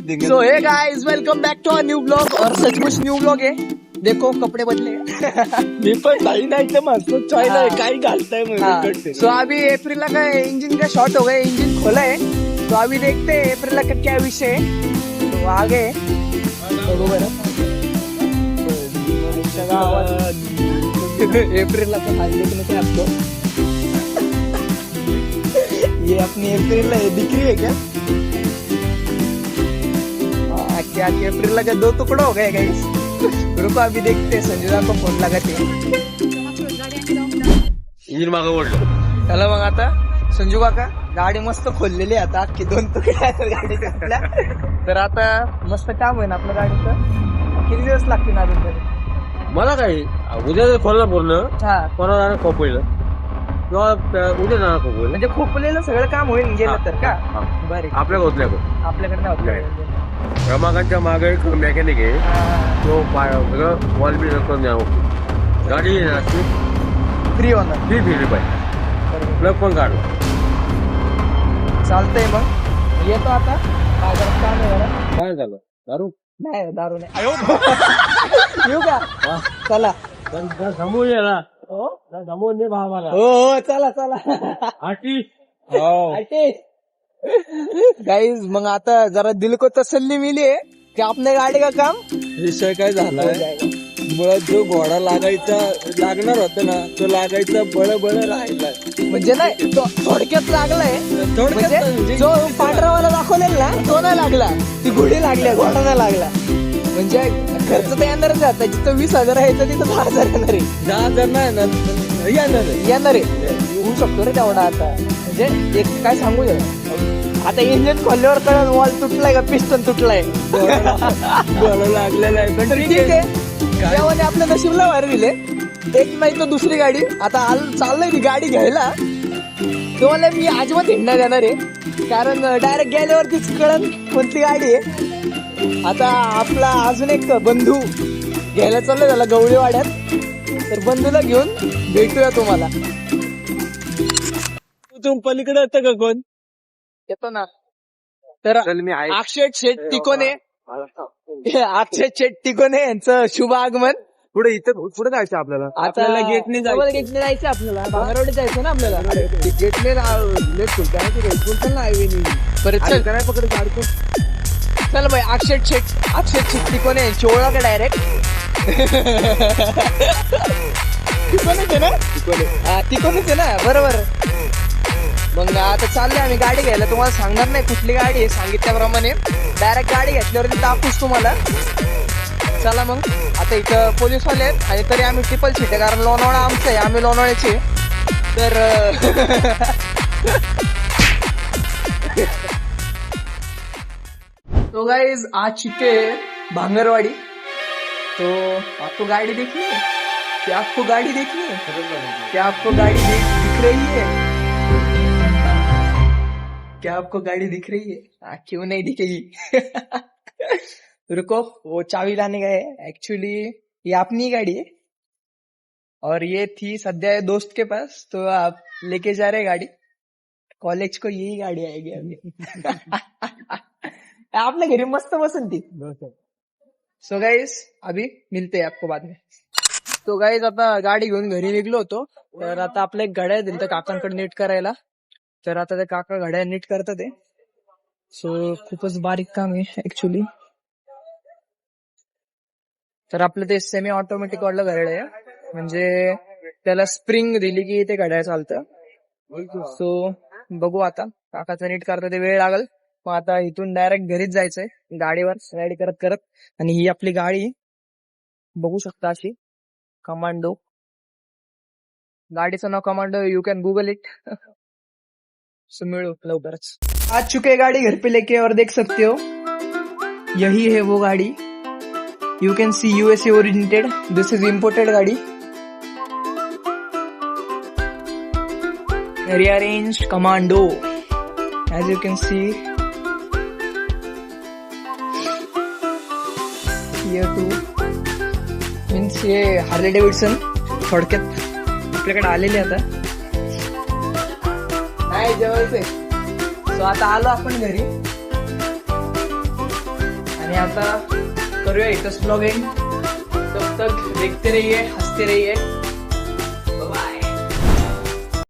देंगे। So hey guys, welcome back to a new blog. और सचमुच न्यू ब्लॉग है. देखो कपड़े बदले. मी पण नाही तर मस्त चॉय नाही काही घालताय. सो अभी अप्रैल का इंजन का शॉर्ट हो गया, इंजन खोला है. तो अभी देखते हैं अप्रैल का क्या विषय है. तो आगे अप्रैल का हाल देखने से आपको ये अपनी अप्रैल दिख रही है क्या? क्या अप्रैल का 2 टुकड़ा हो गए गाइस. रुको अभी देखते हैं. संजूदा को फोन लगाते हैं. इंजिन मागं ओढलं. चला मग आता संजू काका गाडी मस्त खोललेली आहे आता. अख्खी 2 तुकडे आहेत गाडीच्या. तर आता मस्त काम होईल आपल्या गाडीचं. किती दिवस लागतील अजून तरी? मला काय उद्या खोलला पूर्ण हा कोणाला खोपवलं किंवा उद्या जाणार खोपवलं म्हणजे खोपलेलं सगळं काम होईल गेलं तर का? बरे आपल्या गोतल्याकडे आपल्याकडे नाही. क्रमांकाच्या मागे एक मेकॅनिक आहे. तो सगळं वॉल बी करून द्या. गाडी फ्री होणार. फ्री फिरली पाहिजे. प्लग पण काढला. चालतंय मग येतो आता. बाजारात काम आहे जरा. काय झालं दारू नाही दारू नाही. येऊ का? चला. थांबून ये ना. थांबून ये भावाला. हो चला चला. आठी गाइस मग आता जरा दिल को तसल्ली मिली है कि आपने गाडी का काम विषय काय झालाय. मुळात जो घोडा लागणार होता ना तो लागायचा बळ राहिला. म्हणजे नाही तो थोडक्यात लागलाय. म्हणजे जो पांढरावाला दाखवलेला ना तो नाही लागला. ती घोडी लागली, घोडा नाही लागला. म्हणजे खर्च तर येणारच आहे. जिथं 20,000 आहे तिथं 10,000 येणार आहे. 10,000 नाही ना येणार आहे. होऊ शकतो रे तेवढा आता. म्हणजे एक काय सांगू आता इंजिन खोलल्यावर कळलं वॉल तुटलाय का पिस्टन तुटलाय. घोडा लागलेला आहे. पण ठीक आहे. देवाने आपल्या नशीबला भारी दिले. एक नाही तर दुसरी गाडी आता चाललंय मी गाडी घ्यायला. तुम्हाला मी अजिबात हिंडणार येणार आहे. कारण डायरेक्ट गेल्यावरतीच कळण कोणती गाडी आहे. आता आपला अजून एक बंधू घ्यायला चाललोय त्याला गवळीवाड्यात. तर बंधूला घेऊन भेटूया तुम्हाला. तू पलीकडे येतं का कोण? येतो ना. तर अक्षय शेठ तिकोने यांचं शुभ आगमन. पुढे पुढे जायचं आपल्याला. आपल्याला गेटने जायचं. आपल्याला बांगरवाडी जायचं ना आपल्याला. गेटने लेट खुलता ना हायवे परत. चल काय पकड काढतो. चल भाई अक्षय शेठ तिकोने यांची ओळख आहे डायरेक्ट. तिकोनेच आहे ना. तिकोनेच आहे ना. बरोबर. मग आता चाललंय आम्ही गाडी घ्यायला. तुम्हाला सांगणार नाही कुठली गाडी आहे. सांगितल्याप्रमाणे डायरेक्ट गाडी घेतल्यावरती दाखवूच तुम्हाला. चला मग आता इथं पोलीसवाले आहेत आणि तरी आम्ही ट्रिपल सीट आहे. कारण लोणावळा आमचं आहे. आम्ही लोणावळ्याचे. तर तो गाइस आ चुके भांगरवाड़ी. तो आपको गाड़ी देखनी है? क्या आपको गाड़ी देखनी है? क्या आपको गाड़ी दिख रही है? क्या आपको गाड़ी दिख रही है? क्यों नहीं दिखेगी? रुको वो चाबी लाने गए. एक्चुअली ये अपनी गाड़ी है और ये थी सद्या दोस्त के पास. तो आप लेके जा रहे गाड़ी. कॉलेज को यही गाड़ी आएगी अभी. आपल्या घरी मस्त बसन ती. सो गाइस अभी मिलते हैं आपको बाद में. तो गाइस आता गाडी घेऊन घरी निघलो होतो. तर आता आपलं एक घड्याळ दिलं काकांकडे नीट करायला. तर आता ते काका घड्याळ नीट करतात ते. सो खूपच बारीक काम आहे ऍक्च्युली. तर आपलं ते सेमी ऑटोमॅटिक वाढलं घड्याळ आहे. म्हणजे त्याला स्प्रिंग दिली की ते घड्याळ चालतं. सो बघू आता काकाचं नीट करता ते वेळ लागल. मग आता इथून डायरेक्ट घरीच जायचंय गाडीवर राईड करत करत. आणि ही आपली गाडी बघू शकता अशी कमांडो. गाडीचं नाव commando. You can Google it. So मिळू लवकरच. आ चुके गाड़ी घर पे लेके और देख सकते हो यही है वो गाड़ी. You can see USA originated. This is imported गाड़ी. rearranged commando as you can see here too. Means हे हार्ले डेव्हिडसन थोडक्यात आपल्याकडे आलेले आता. नाही जवळच आहे. सो आता आलो आपण घरी. आता करूया इथंच ब्लॉग एंड. तब तक देखते रहिए, हंसते रहिए.